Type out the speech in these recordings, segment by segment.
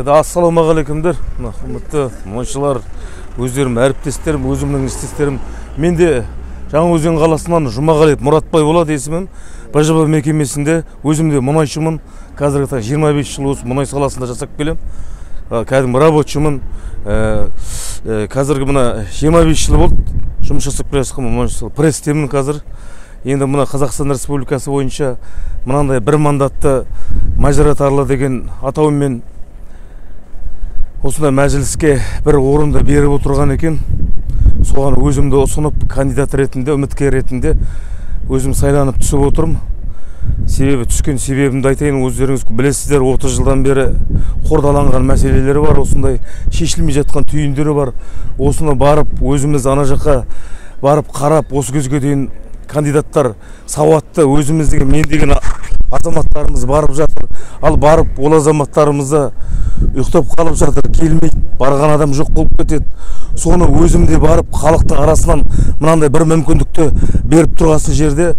Ассалаумағалейкумдер, құрметті моншылар, өздерім әріптестерім, өзімнің істестерім. Мен де Жаңаөзен қаласынан Жұмағалиев Мұратбай болады есімім. БЖБ мекемесінде өзімде мұнайшымын. Қазіргі 25 жыл осы мұнай саласында жасап келем. Кәдімгі рабочымын. Қазіргі мына 25 жыл болды. Жұмыс жасап келе жатқан пресстемін қазір. Енді мына Қазақстан Республикасы бойынша мынандай бір мандатты мажоритарлы деген атаумен осындай мәжіліске бір орынды беріп отырған екен. Соған өзімді ұсынып кандидат ретінде, үміткер ретінде өзім сайланып түсіп отырмын. Себебі түскен себебімді айтайын, өздеріңіз білесіздер, 30 жылдан бері қордаланған мәселелері бар, осындай шешілмей жатқан түйіндері бар. Осыны барып, өзіміз ана жаққа барып қарап, осы кезге дейін кандидаттар сауатты, өзіміздегі мен деген азаматтарымыз барып жатыр. Ал барып, ол азаматтарымызды ұйықтап қалып жатыр, келмейді, барған адам жоқ болып кетеді. Соны өзімде барып, халықтың арасынан мынандай бір мүмкіндікті беріп тұрғасын жерде,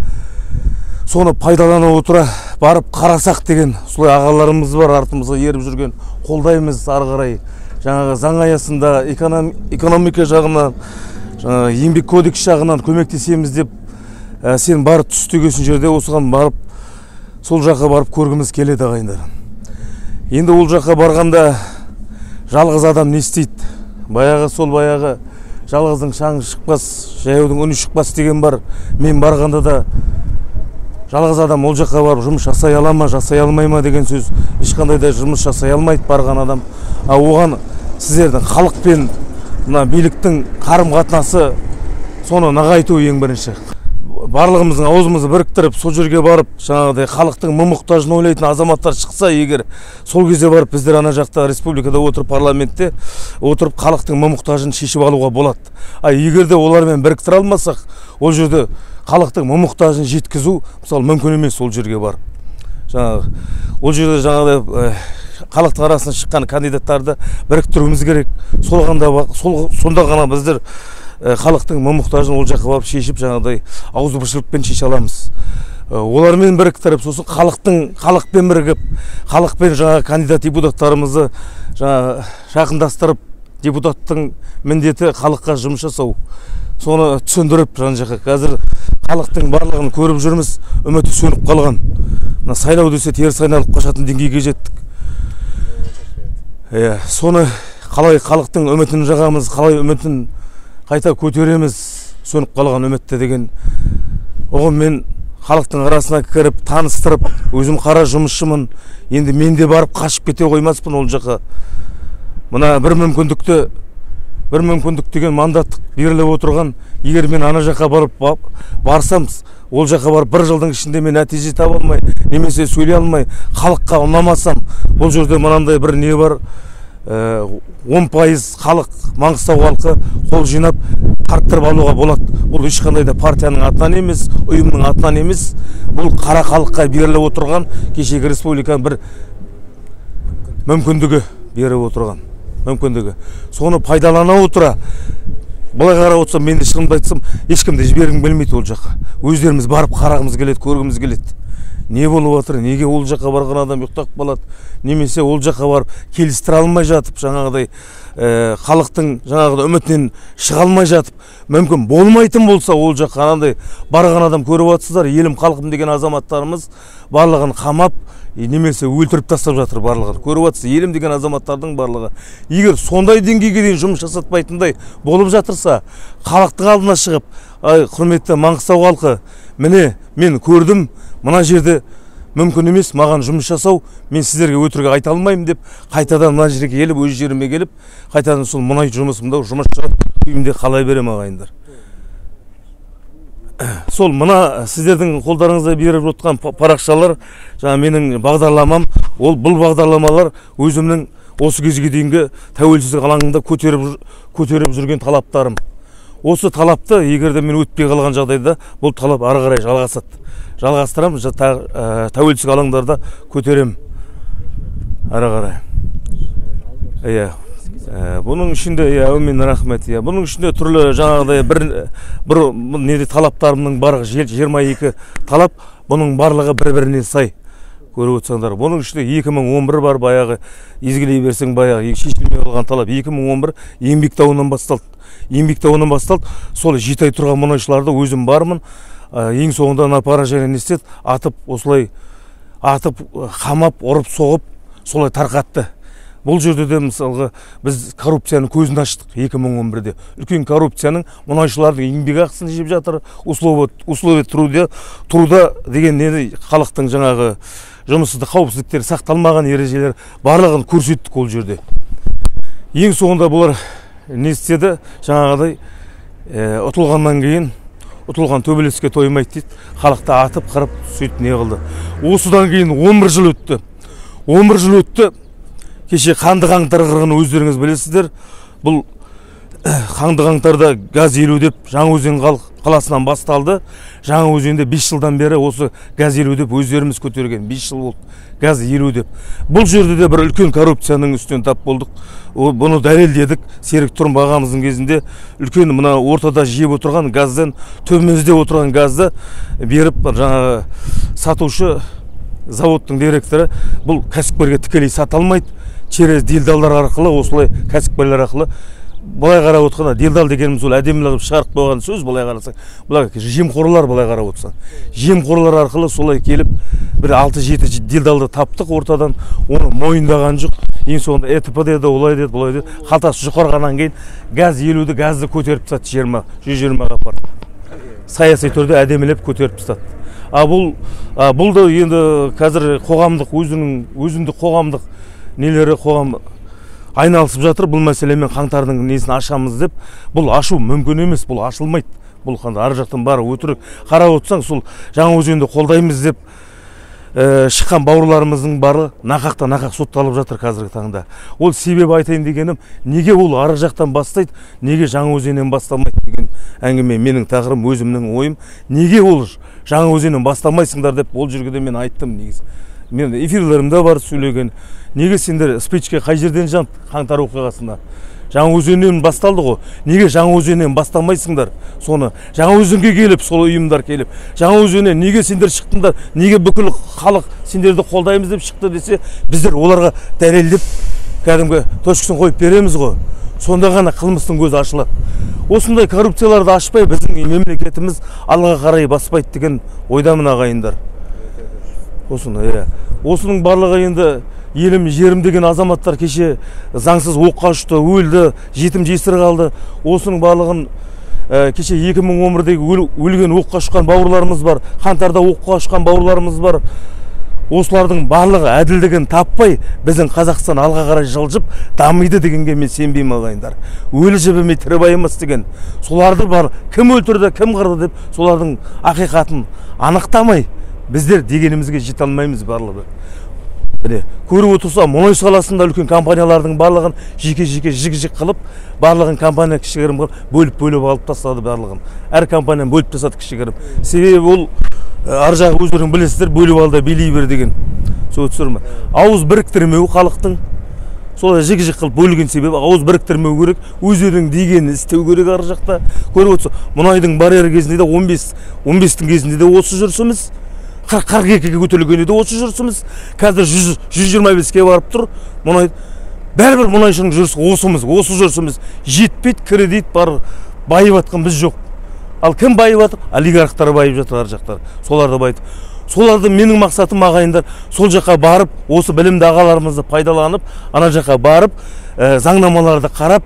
соны пайдалана отыра барып қарасақ деген солай ағаларымыз бар, артымызға еріп жүрген, қолдаймыз ары қарай. Жаңағы заң аясында экономика жағынан, еңбек кодекс жағынан көмектесеміз деп сен барып түстегесін жерде осыған барып, сол жаққа барып көргіміз келеді ағайындар. Енді ол жаққа барғанда жалғыз адам не істейді? Баяғы жалғыздың шаңы шықпас, жаяудың үні шықпас деген бар. Мен барғанда да жалғыз адам ол жаққа барып жұмыс жасай ала ма, жасай алмай ма деген сөз, ешқандай да жұмыс жасай алмайды барған адам. Оған сіздердің халықпен мына биліктің қарым-қатынасы, соны нығайту ең бірінші. Барлығымыздың аузымызды біріктіріп, сол жерге барып, жаңағыдай халықтың мұң-мұқтажын ойлайтын азаматтар шықса, егер сол кезде барып біздер ана жақта республикада отырып, парламентте отырып, халықтың мұң-мұқтажын шешіп алуға болады. Егер де олармен біріктіре алмасақ, ол жерде халықтың мұң-мұқтажын жеткізу мысалы мүмкін емес. Ол жерге барып, ол жерде жаңағыдай халықтың арасынан шыққан кандидаттарды біріктіруіміз керек. Сонда ғана біздер халықтың мұң-мұқтажын ол жаққа барып шешіп, жаңағыдай ауызбіршілікпен шеше аламыз. Олармен біріктіріп, сосын халықпен бірігіп, халықпен жаңағы кандидат депутаттарымызды жақындастырып, депутаттың міндеті халыққа жұмыс жасау. Соны түсіндіріп жан-жаққа. Қазір халықтың барлығын көріп жүрміз, үміті сөніп қалған. Сайлау десе теріс айналып қашатын деңгейге жеттік. Соны қалай халықтың үмітін жағамыз, қалай үмітін қайта көтереміз, сөніп қалған үмітті деген ұғыммен халықтың арасына кіріп, таныстырып, өзім қара жұмысшымын, енді мен де барып қашып кете қоймаспын ол жаққа. Мына бір мүмкіндік деген мандаттық беріліп отырған, егер мен ана жаққа барсам, ол жаққа барып бір жылдың ішінде мен нәтиже таба алмай, немесе сөйлей алмай, халыққа ұнамасам, бұл жерде мынандай бір не бар, 10% халық, Маңғыстау халқы қол жинап қарттырып алуға болады. Бұл ешқандай да партияның атынан емес, ұйымның атынан емес, бұл қара халыққа беріліп отырған, кешегі республиканың бір мүмкіндігі беріп отырған мүмкіндігі. Соны пайдалана отыра, былай қарап отырсам, мен де шынымды айтсам, ешкімді жібергім келмейді ол жаққа. Өздеріміз барып қарағымыз келеді, көргіміз келеді. Не болып жатыр, неге ол жаққа барған адам ұйықтап қалады, немесе ол жаққа барып келістіре алмай жатып, жаңағыдай халықтың жаңағыдай үмітінен шыға алмай жатып, мүмкін болмайтын болса, ол жаққа анандай барған адам көріп жатсыздар, елім халқым деген азаматтарымыз барлығын қамап, немесе өлтіріп тастап жатыр барлығын. Көріп жатсыз, елім деген азаматтардың барлығы. Егер сондай деңгейге дейін жұмыс жасатпайтындай болып жатырса, халықтың алдына шығып, құрметті Маңғыстау халқы, міне мен көрдім, мына жерде мүмкін емес маған жұмыс жасау, мен сіздерге өтірік айта алмаймын деп, қайтадан мына жерге келіп, өз жеріме келіп, қайтадан сол мұнай жұмысымда жұмысшы күйімде қалай берем ағайындар. Сол мына сіздердің қолдарыңызда беріп отқан парақшалар, жаңа менің бағдарламам, бұл бағдарламалар өзімнің осы кезге дейінгі тәуелсіздік алаңында көтеріп жүрген талаптарым. Осы талапты егерде мен өтпей қалған жағдайда бұл талап ары қарай жалғастырам, тәуелсіздік алаңдарда көтерем ары қарай. Бұның ішінде, әумин рахмет, бұның ішінде түрлі жаңағыдай бір неде талаптарымның барлығы 22 талап, бұның барлығы бір-біріне сай. көріп отырсаңдар. Бұның ішінде 2011 бар, баяғы езгілей берсең баяғы шешілмей қалған талап 2011 еңбек дауынан басталды. Еңбек дауынан басталды. Сол 7 ай тұрған мұнайшыларды өзім бармын. Ең соңында напара және нестет атып, осылай атып, қамап, ұрып, соғып, солай тарқатты. Бұл жерде де мысалға біз коррупцияның көзін аштық 2011-де. Үлкен коррупцияның мұнайшылардың еңбек ақысын жеп жатыр. Условия труда деген халықтың жаңағы жұмыссыздық қауіпсіздіктері сақталмаған ережелер барлығын көрсеттік ол жерде. Ең соңында бұлар не істеді? Жаңағыдай ұтылғаннан кейін ұтылған төбелеске тоймайды дейді. Халықты атып, қырып, сөйтіп не қылды. Осыдан кейін 11 жыл өтті. 11 жыл өтті. Кеше қанды қаңтар қырғыны өздеріңіз білесіздер. Бұл қанды қаңтарда газ елу деп Жаңаөзен қаласынан басталды. Жаңаөзенде 5 жылдан бері осы газ елу деп өздеріміз көтерген. 5 жыл болды газ елу деп. Бұл жерде де бір үлкен коррупцияның үстінен тап болдық. Бұны дәлелдедік. Серік Тұрымбай ағамыздың кезінде үлкен мына ортада жеп отырған газдан төбемізде отырған газды беріп жаңағы сатушы заводтың директоры бұл кәсіпкерге тікелей сата алмайды. Через делдалдар арқылы, осылай кәсіпкерлер арқылы. Бұлай қарап отқанда, делдал дегеніміз ол әдемілігіп шығарып қойған сөз, бұлай қарасаң. Бұлай жемқорлар бұлай қарап отсаң. Жемқорлар арқылы солай келіп, бір 6-7 делдалды таптық ортадан, оны мойындаған жоқ. Ең соңында ЭТП деді, олай деді, бұлай деді. Қалтасы жұқарғаннан кейін газ елуді газды көтеріп тастады 120-ға апарды. Саяси түрде әдемілеп көтеріп тастады. Бұл да енді қазір қоғамдық өзіндік қоғамдық нелері қоғам айналысып жатыр. Бұл мәселемен қаңтардың несін ашамыз деп. Бұл ашу мүмкін емес, бұл ашылмайды. Бұл қандай ар жақтан бары өтірік. Қарап отырсаң, сол Жаңаөзенді қолдаймыз деп шыққан бауырларымыздың бары нақақ сотталып жатыр қазіргі таңда. Ол себебі айтайын дегенім, неге ол ар жақтан бастайды, неге Жаңаөзеннен басталмайды деген әңгіме менің тақырыбым, өзімнің ойым. Неге ол Жаңаөзеннен бастамайсыңдар деп ол жерге де мен айттым негізі. Мен эфирлерімде бар сөйлеген. Неге сендер спичке қай жерден жанды қаңтар оқиғасында? Жаңаөзеннен басталды ғой. Неге Жаңаөзеннен бастамайсыңдар? Соны Жаңаөзенге келіп, сол ұйымдар келіп, Жаңаөзеннен неге сендер шықтыңдар? Неге бүкіл халық сендерді қолдаймыз деп шықты десе, біздер оларға дәлелдеп кәдімгі точкасын қойып береміз ғой. Сонда ғана қылмыстың көзі ашылады. Осындай коррупцияларды ашпай біздің мемлекетіміз алға қарай баспайды деген ойдамын ағайындар. Осының барлығы енді елім жерім деген азаматтар кеше заңсыз оққа ұшты, өлді, жетім жесір қалды. Осының барлығын кеше 2011-дегі өлген оққа ұшқан бауырларымыз бар, қаңтарда оққа ұшқан бауырларымыз бар. Осылардың барлығы әділдігін таппай, біздің Қазақстан алға қарай жылжып дамиды дегенге мен сенбеймін ағайындар. Өлі жібімей тірі байымас деген. Соларды бар, кім өлтірді, кім қырды деп, солардың ақиқатын анықтамай, біздер дегенімізге жете алмаймыз барлығы. Көріп отырса, мұнай саласында үлкен компаниялардың барлығын жеке-жеке жік-жік қылып, барлығын компания кішігірім қылып, бөліп алып тастады барлығын. Әр компанияны бөліп тастады кішігірім. Себебі ол ар жағы өздерің білесіздер, бөліп алды, билей бер деген. Ауыз біріктірмеу халықтың. Солай жік-жік қылып бөлген себебі ауыз біріктірмеу керек, өздерінің дегенін істеу керек ар жақта. Көріп отырса, мұнайдың барьер кезінде де 15-тің кезінде де осы жүрсіміз. 42-ге көтерілгенде де осы жүрсіміз. Қазір 125-ке барып тұр. Бәрібір мұнайшының жүрісі осы жүрсіміз. Жетпейді, кредит бар, байып атқан біз жоқ. Ал кім байып атыр? Олигархтар байып жатыр ар жақтар. Соларды байытып. Соларды менің мақсатым ағайындар, сол жаққа барып, осы білімді ағаларымызды пайдаланып, ана жаққа барып, заңнамаларды қарап,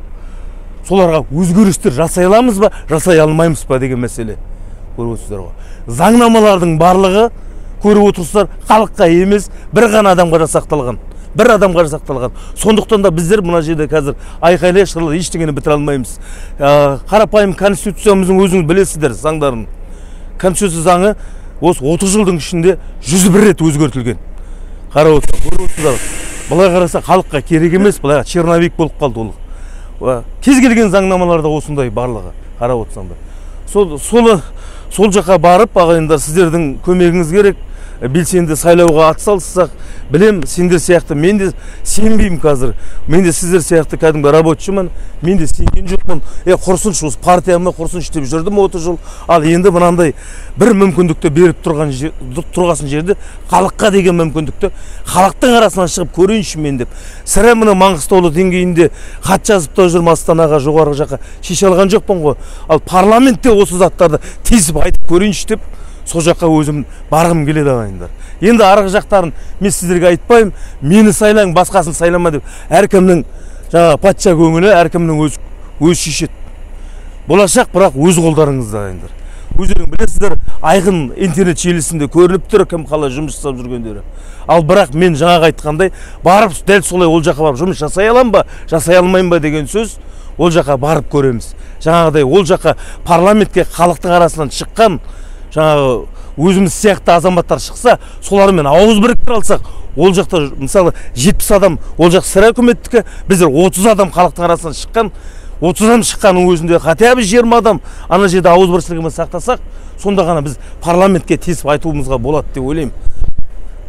соларға өзгерістер жасай аламыз ба, жасай алмаймыз ба деген мәселе. Көріп отырсыздар ғой. Заңнамалардың барлығы көріп отырсыздар, халыққа емес, бір ғана адамға жасақталған. Бір адамға жасақталған. Сондықтан да біздер мына жерде қазір айқайлай шырылы ештеңені бітіре алмаймыз. Қарапайым конституциямыздың өзіңіз білесіздер заңдарын. Конституция заңы осы 30 жылдың ішінде 101 рет өзгертілген. Қарап отырсыздар. Бұлай қараса халыққа керек емес, бұлай черновик болып қалды ол. Кез келген заңнамаларда осындай барлығы. Қарап отырсаңдар. Сол жаққа барып, ағайындар, сіздердің көмегіңіз керек. белсенді сайлауға атсалыссақ, білем, сендер сияқты мен де сенбеймін қазір. Мен де сіздер сияқты кәдімгі рабочымын. Мен де сенген жоқпын. Құрсыншы, осы партияма құрсыншы деп жүрдім 30 жыл. Ал енді мынандай бір мүмкіндікті беріп тұрғасын жерде халыққа деген мүмкіндікті халықтың арасынан шығып көрейінші мен деп. Сірә мына Маңғыстаулы деңгейінде хат жазып та жүрмін Астанаға, жоғарғы жаққа шеше алған жоқпын ғой. Ал парламентте осы заттарды тесіп айтып көрейінші деп сол жаққа өзім барғым келеді ағайындар. Енді арғы жақтарын мен сіздерге айтпаймын, мені сайлаң, басқасын сайлама деп. Әркімнің жаңа патша көңілі, әркімнің өз шешеді. Болашақ бірақ өз қолдарыңызда ағайындар. Өздерің білесіздер, айқын интернет желісінде көрініп тұр кім қалай жұмыс жасап жүргендері. Ал бірақ мен жаңағы айтқандай, барып дәл солай ол жаққа барып жұмыс жасай аламын ба, жасай алмаймын ба деген сөз, ол жаққа барып көреміз. Жаңағыдай ол жаққа парламентке халықтың арасынан шыққан жаңағы өзіміз сияқты азаматтар шықса, солармен ауыз біріктіре алсақ, ол жақта мысалы 70 адам ол жақ сірә үкіметтікі, біздер 30 адам халықтың арасынан шыққан, 30 адам шыққанның өзінде хотя бы 20 адам ана жерде ауыз біршілігімен сақтасақ, сонда ғана біз парламентке тесіп айтуымызға болады деп ойлаймын.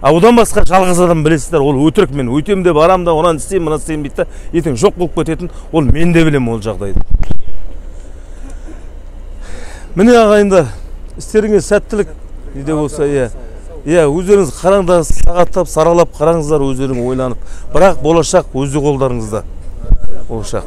Одан басқа жалғыз адам білесіздер, ол өтірік, мен өйтем де барам да, онан істеймін, мына істеймін дейді, ертең жоқ болып кететін, ол мен де білемін ол жағдайды. Міне ағайындар, істеріңе сәттілік неде болса, өздеріңіз қараңдар, сағаттап, саралап қараңыздар, өздерің ойланып. Бірақ болашақ өзі қолдарыңызда. Болашақ.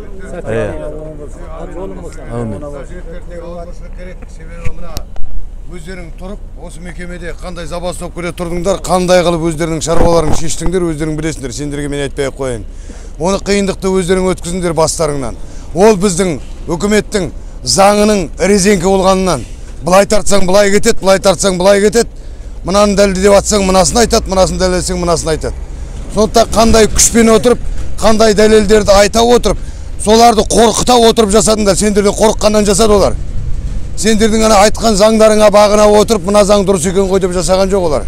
Өздерің тұрып, осы мекемеде қандай забастап көре тұрдыңдар, қандай қылып өздерінің шаруаларын шештіңдер, өздерің білесіңдер, сендерге мен айтпай қойын. Оны қиындықты өздерің өткізіңдер бастарыңнан. Ол біздің үкіметтің заңының резеңке болғанынан. Былай тартсаң былай кетеді, былай тартсаң былай кетеді. Мынаны дәлелдеп атсаң мынасын айтады, мынасын дәлелдесең мынасын айтады. Сондықтан қандай күшпен отырып, қандай дәлелдерді айта отырып, соларды қорқыта отырып жасадыңдар. Сендерден қорыққаннан жасады олар. Сендердің ана айтқан заңдарыңа бағына отырып, мына заң дұрыс екен ғой деп жасаған жоқ олар.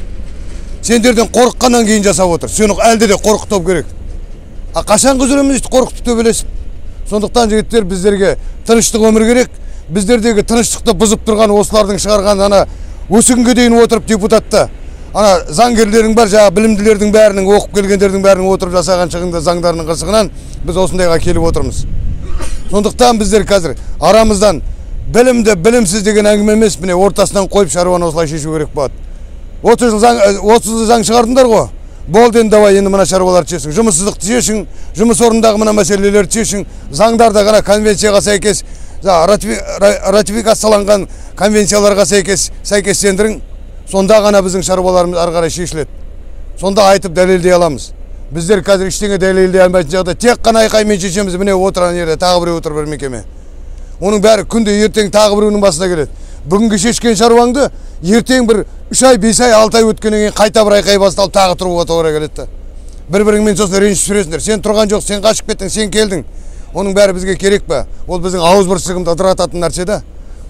Сендерден қорыққаннан кейін жасап отыр. Сені әлде де қорқыту керек. Қашан жүреміз қорқытып төбелесіп. Сондықтан жігіттер, біздерге тыныштық өмір керек. Біздердегі тыныштықты бұзып тұрған осылардың шығарған ана осы күнге дейін отырып депутатта ана заңгерлердің бар, жаңа білімділердің бәрінің, оқып келгендердің бәрінің отырып жасаған шығынды заңдарының қырсығынан біз осындайға келіп отырмыз. Сондықтан біздер қазір арамыздан білімді, білімсіз деген әңгіме емес, міне ортасынан қойып шаруаны осылай шешу керек болады. 30 жыл заң шығардыңдар ғой. Болды енді давай енді мына шаруаларды шешің. Жұмыссыздықты шешің, жұмыс орнындағы мына мәселелерді шешің, заңдарда ғана конвенцияға сәйкес, ратификацияланған конвенцияларға сәйкестендірің. Сонда ғана біздің шаруаларымыз ары қарай шешіледі. Сонда айтып дәлелдей аламыз. Біздер қазір ештеңе дәлелдей алмайтын жағдайда тек қана айқаймен шешеміз. Міне отырған жерде тағы біреу отыр, бір мекеме. Оның бәрі күнде ертең тағы біреуінің басына келеді. Бүгінгі шешкен шаруаңды ертең бір 3 ай, 5 ай, 6 ай өткеннен кейін қайта бір айқай басталып тағы тұруға тура келеді. Бір-біріңмен сосын ренжісіп жүресіңдер. Сен тұрған жоқ, сен қашып кеттің, сен келдің. Оның бәрі бізге керек па? Ол біздің ауызбіршілігімізді ыдырататын нәрсе да.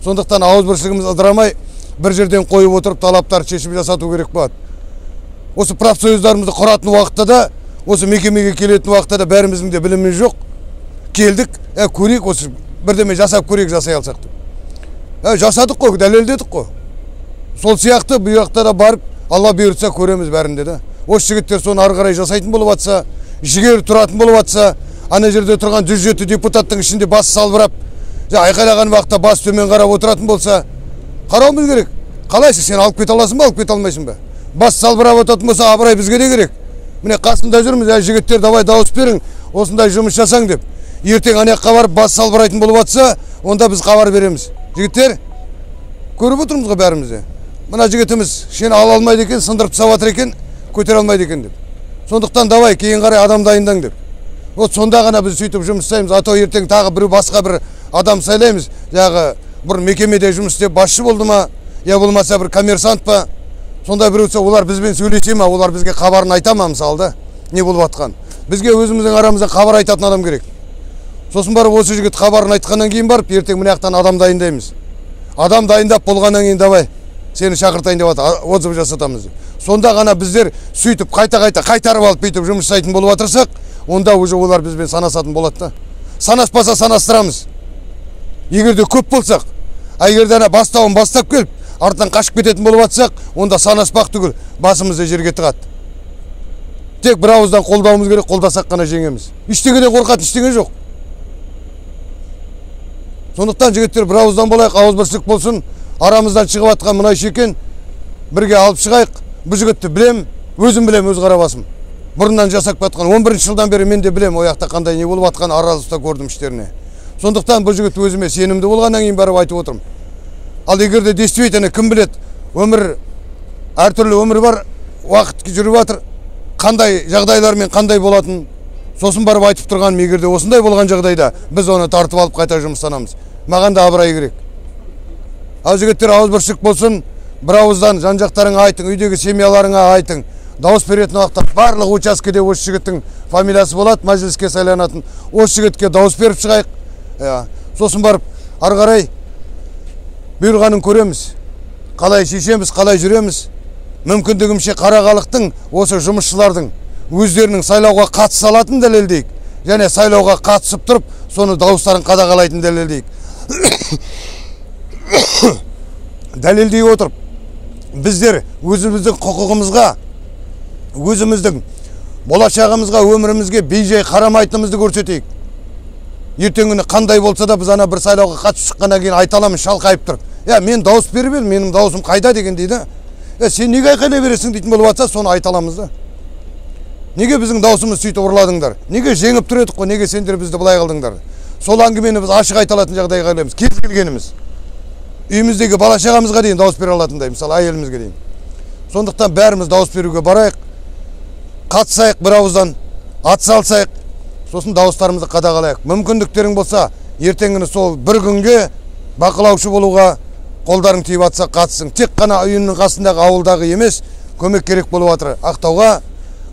Сондықтан ауызбіршілігімізді ыдырамай бір жерден қойып отырып талаптарды шешіп жасату керек болады. Осы профсоюздарымызды құратын уақытта да, осы мекемеге келетін уақытта да бәріміздің де біліміміз жоқ. Келдік, көрейік, осы бірдеме жасап көрейік, жасай алсақ. Жасадық қой, дәлелдедік қой. Сол сияқты бұл жақта да барып, Алла бұйыртса көреміз бәрінде де. Осы жігіттер соны ары қарай жасайтын болып атса, жігер тұратын болып атса, ана жерде тұрған 107 депутаттың ішінде бас салбырап, айқайлаған уақытта бас төмен қарап отыратын болса, қарауымыз керек. Қалайсың, сен алып кете аласың ба, алып кете алмайсың ба? Бас салбырап отыратын болса, абырай бізге де керек. Міне қасында жүрміз, жігіттер давай дауыс берің, осындай жұмыс жасаң деп. Ертең анаяққа барып бас салбырайтын болып атса, онда біз хабар береміз. Жігіттер, көріп отырмыз ғой бәрімізде. Мына жігітіміз шені ала алмайды екен, сындырып тастап жатыр екен, көтере алмайды екен деп. Сондықтан давай кейін қарай адам дайындаң деп. Вот сонда ғана біз сөйтіп жұмыс жасаймыз. А то ертең тағы бір басқа бір адам сайлаймыз. Жағы бір мекемеде жұмыс істеп басшы болды ма, я болмаса бір коммерсант па. Сонда біреу олар бізбен сөйлесе ма, олар бізге хабарын айта ма мысалы да, не болып жатқан. Бізге өзіміздің арамызда хабар айтатын адам керек. Сосын барып осы жігіт хабарын айтқаннан кейін барып, ертең мына жақтан адам дайындаймыз. Адам дайындап болғаннан кейін давай сені шақыртайын деп отзыв жасатамыз. Сонда ғана біздер сөйтіп қайтарып алып бүйтіп жұмыс жасайтын болып отырсақ, онда уже олар бізбен санасатын болады да. Санаспаса санастырамыз. Егер де көп болсақ, егер де бастауын бастап келіп, артынан қашып кететін болып жатсақ, онда санаспақ түгіл басымызды жерге тығады. Тек бір ауыздан қолдауымыз керек, қолдасақ қана жеңеміз. Ештеңеден қорқатын ештеңе жоқ. Сондықтан жігіттер бір ауыздан болайық, ауызбіршілік болсын. Арамыздан шығып жатқан мұнай шекен бірге алып шығайық. Бұл жігітті білем, өзім білем, өз қара басым. Бұрыннан жасап жатқан 11 жылдан бері мен де білем, ояқта қандай не болып жатқан аралыста көрдім іштеріне. Сондықтан бұл жігіт өзіме сенімді болғаннан кейін барып айтып отырмын. Ал егер де действительно кім білет, өмір әртүрлі өмір бар, уақыт жүріп жатыр. Қандай жағдайлармен қандай болатын, сосын барып айтып тұрғаным, егер де осындай болған жағдайда біз оны тартып алып қайта жұмыстанамыз. Маған да абырой керек. Ал жігіттер ауызбіршілік болсын, бір ауыздан жан-жақтарыңа айтың, үйдегі семьяларыңа айтың. Дауыс беретін уақытта барлық учаскеде осы жігіттің фамилиясы болады, мәжіліске сайланатын. Осы жігітке дауыс беріп шығайық. Сосын барып ары қарай бұйырғанын көреміз. Қалай шешеміз, қалай жүреміз. Мүмкіндігімше қара халықтың, осы жұмысшылардың өздерінің сайлауға қатыса алатын дәлелдейік. Және сайлауға қатысып тұрып, соны дауыстарын қадағалайтын дәлелдейік. Дәлелдей отырып, біздер өзіміздің құқығымызға, өзіміздің болашағымызға, өмірімізге бей-жай қарамайтынымызды көрсетейік. Ертеңгі қандай болса да біз ана бір сайлауға қатысып шыққаннан кейін айта аламыз, шалқайып тұрып. Мен дауыс беріп едім, менің дауысым қайда деген дейді. Сен неге айқайлай бересің дейтін болып жатса, соны айта аламыз да. Неге біздің даусымыз сөйтіп ұрладыңдар? Неге жеңіп тұр едік қой? Неге сендер бізді былай қылдыңдар? Сол әңгімені біз ашық айта алатын жағдайға келеміз. Кез келгеніміз. Үйіміздегі бала-шағамызға дейін дауыс бере алатындай, мысалы әйелімізге дейін. Сондықтан бәріміз дауыс беруге барайық, қатысайық бір ауыздан, атсалысайық, сосын дауыстарымызды қадағалайық. Мүмкіндіктерің болса, ертеңгіні сол бір күнге бақылаушы болуға қолдарың тиіп атса қатысың. Тек қана үйінің қасындағы ауылдағы емес, көмек керек болып жатыр. Ақтауға,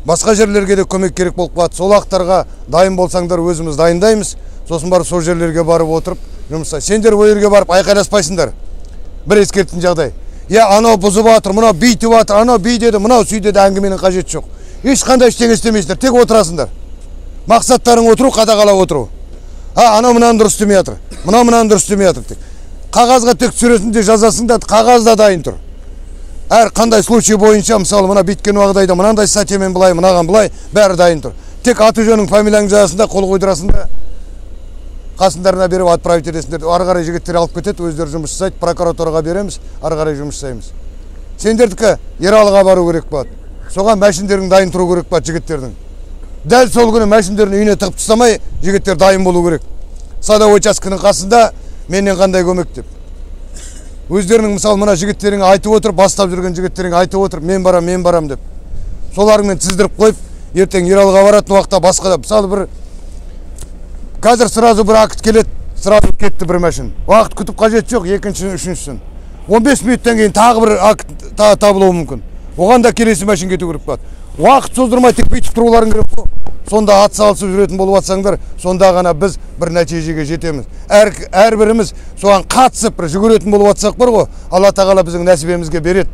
басқа жерлерге де көмек керек болып қалады. Сол ақтарға дайын болсаңдар, өзіміз дайындаймыз. Сосын барып сол жерлерге барып отырып жұмыста. Сендер ол жерге барып айқайласпайсыңдар. Бір ескертетін жағдай. Анау бұзып жатыр, мынау бүйтіп жатыр, анау бүй деді, мынау сүй деді, әңгіменің қажеті жоқ. Ешқандай ештеңе істемейсіңдер, тек отырасыңдар. Мақсаттарың отыру, қадағалап отыру. Анау мынаны дұрыс істемей жатыр, мынау мынаны дұрыс істемей жатыр. Қағазға тек түсіресіңдер, жазасыңдар, қағазда дайын тұр. Әр қандай случай бойынша, мысалы, мына биткен уағдайда мынандай статьямен былай, мынаған былай, бәрі дайын тұр. Тек аты жөнің фамилияң жазасында, қол қойдырасында, қасындарына беріп отправить етесіңдер. Ары қарай жігіттер алып кетеді, өздері жұмыс жасайды, прокуратураға береміз, ары қарай жұмыс жасаймыз. Сендердікі Ералыға бару керек болады. Соған мәшіндерің дайын тұру керек болады жігіттердің. Дәл сол күні мәшіндерін үйіне тығып тастамай, жігіттер дайын болу керек. Сайлау учаскенің қасында менен қандай көмек деп. Өздерінің мысалы мына жігіттеріңе айтып отыр, бастап жүрген жігіттеріңе айтып отыр, мен барам деп. Соларыңмен тіздіріп қойып, ертең Ералыға баратын уақытта басқа да, мысалы бір қазір сразу бір акт келеді, сразу кетті бір мәшін. Уақыт күтіп қажет жоқ, екіншісін, үшіншісін. 15 минуттан кейін тағы бір акт табылуы мүмкін. Оған да келесі мәшін кету керек болады. Уақыт создырмай тек бүйтіп тұруларың керек қой. Сонда ат салысып жүретін болып жатсаңдар, сонда ғана біз бір нәтижеге жетеміз. Әрбіріміз соған қатысып бір жүгіретін болып жатсақ бар ғой, Алла тағала біздің нәсібемізге береді.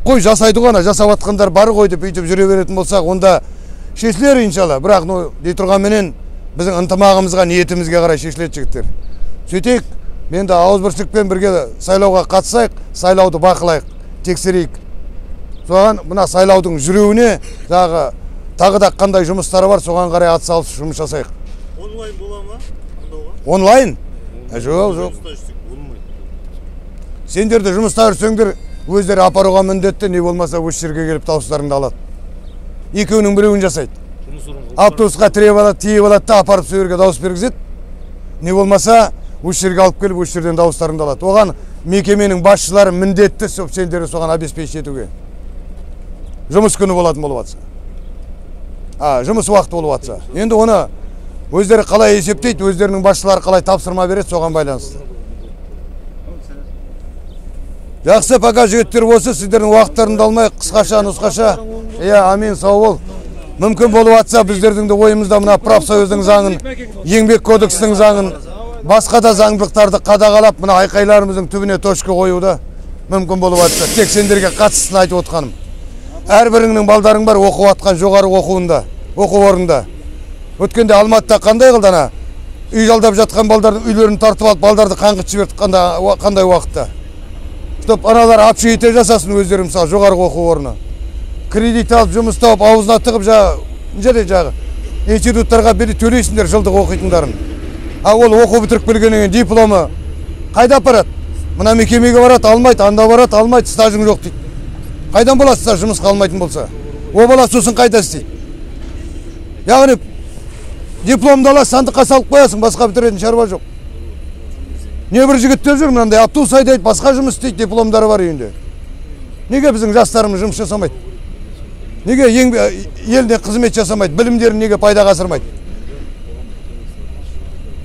Қой жасайды ғана, жасап жатқандар бар ғой деп бүйтіп жүре беретін болсақ, онда шешілер иншалла. Бірақ дей тұрғанменен біздің ынтымағымызға, ниетімізге қарай шешіледі жігіттер. Сөйтейік, мен де ауызбіршілікпен бірге сайлауға қатысайық, сайлауды бақылайық, тексерейік. Соған мына сайлаудың жүруіне тағы да қандай жұмыстары бар, соған қарай атсалысып жұмыс жасайық. Онлайн бола ма? Онлайн? Жоқ. Сендерді жұмыста жүрсеңдер, өздері апаруға міндетті, не болмаса осы жерге келіп дауыстарыңды алады. Екеуінің біреуін жасайды. Автобусқа тиеп алады да апарып сол жерге дауыс бергізеді. Не болмаса осы жерге алып келіп осы жерден дауыстарыңды алады. Оған мекеменің басшылары міндетті сендерді соған обеспечить етуге. Жұмыс күні болатын болып жатса. Жұмыс уақыты болып жатса. Енді оны өздері қалай есептейді, өздерінің басшылары қалай тапсырма береді, соған байланысты. Жақсы, пока жігіттер осы, сіздердің уақыттарыңды алмай, қысқаша, нұсқаша. Амин, сау бол. Мүмкін болып жатса, біздердің де ойымызда мына профсоюздың заңын, еңбек кодексінің заңын, басқа да заңдылықтарды қадағалап, мына айқайларымыздың түбіне точка қоюда мүмкін болып жатса. Тек сендерге қатыстысын айтып отқаным. Әрбіріңнің балдарың бар оқу атқан жоғары оқу орында. Өткенде Алматыда қандай қылдана? Үй жалдап жатқан балдардың үйлерін тартып алып, балдарды қаңғытып жіберді қандай уақытта. Чтоб аналар общежитие жасасын өздері, мысалы жоғарғы оқу орны. Кредит алып, жұмыс тауып, аузына тығып, жағы институттарға бері төлейсіңдер жылдық оқитындарын. А ол оқу бітіріп келгеннен дипломы қайда апарады? Мына мекемеге барады, алмайды, анда барады, алмайды, стажың жоқ дейді. Қайдан болады стаж жұмысқа алмайтын болса? О бала сосын қайда істейді? Яғни дипломды ала сандыққа салып қоясың, басқа бітіретін шаруа жоқ. Не бір жігіттер жүр, мынандай автобус айдайды, басқа жұмыс істейді, дипломдары бар үйінде. Неге біздің жастарымыз жұмыс жасамайды? Неге еліне қызмет жасамайды? Білімдерін неге пайдаға асырмайды?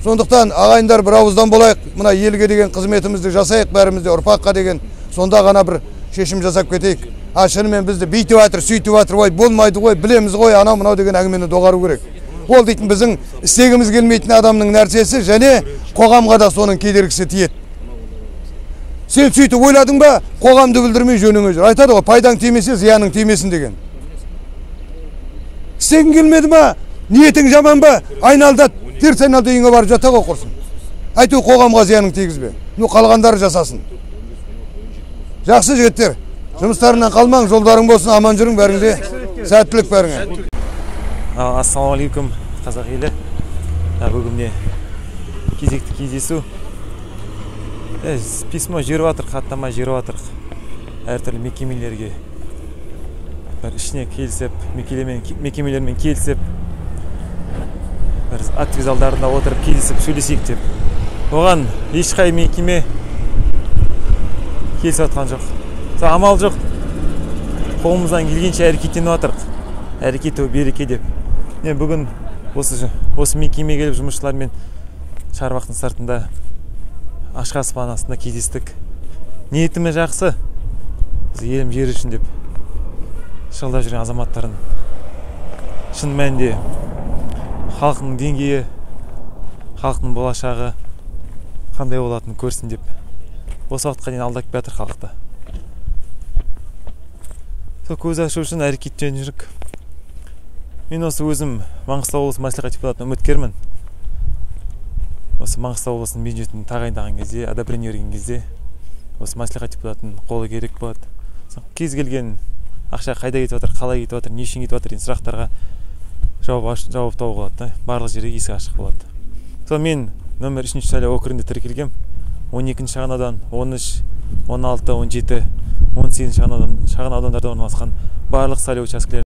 Сондықтан ағайындар бір ауыздан болайық, мына елге деген қызметімізді жасайық бәрімізде, ұрпаққа деген сонда ғана бір шешім жасап кетейік. Шынымен бізді бүйтіп жатыр, сөйтіп жатыр, ой, болмайды ғой, білеміз ғой, анау мынау деген әңгімені доғару керек. Ол дейтін біздің істегіміз келмейтін адамның нәрсесі, және қоғамға да соның кедергісі тиеді. Сен сөйтіп ойладың ба, қоғамды білдірмей жөніңе жүр. Айтады ғой, пайдаң тимесе, зияның тимесін деген. Істегің келмеді ма, ниетің жаман ба, айналда теріс айналда үйіңе барып жата ғой құрсын. Айту қоғамға зияның тигізбе. Қалғандары жасасын. Жақсы жігіттер, жұмыстарынан қалмаң, жолдарың болсын, аман жүрің, бәріңде сәттілік бәріңе. Ассалаумалейкум, қазақ елі. Бүгінде кезекті кездесу. Письмо жіберіп жатыр, хаттама жіберіп жатыр. Әртүрлі мекемелерге. Бір ішіне келісіп, мекемелермен келісіп, бір актив залдарында отырып келісіп сөйлесейік деп. Оған ешқай мекеме келісіп жатқан жоқ. Амал жоқ. Қолымыздан келгенше әрекеттеніп жатырық. Әрекеті береке деп. Бүгін осы мекеме келіп жұмысшылармен шарбақтың сыртында ашық аспан астында кездестік. Ниетіміз жақсы. Біз елім жері үшін деп шылдап жүрген азаматтарын шын мәнінде халықтың деңгейі, халықтың болашағы қандай болатынын көрсін деп осы уақытқа дейін алдап келе жатыр халықты. Сол көз ашу үшін әрекеттеніп жүрік. Мен осы өзім Маңғыстау облысы мәслихат депутатына үміткермін. Осы Маңғыстау облысының бюджетін тағайындаған кезде, одобрение берген кезде осы мәслихат депутатының қолы керек болады. Кез келген ақша қайда кетіп жатыр, қалай кетіп жатыр, не үшін кетіп жатыр деген сұрақтарға жауап тауып болады. Барлық жерге есік ашық болады. Сол мен нөмір 3-ші сайлау округінде тіркелгем. 12-ші шағын аудан, 13, 16, 17, 18 шағын аудандарда орналасқан барлық сайлау учаскелерін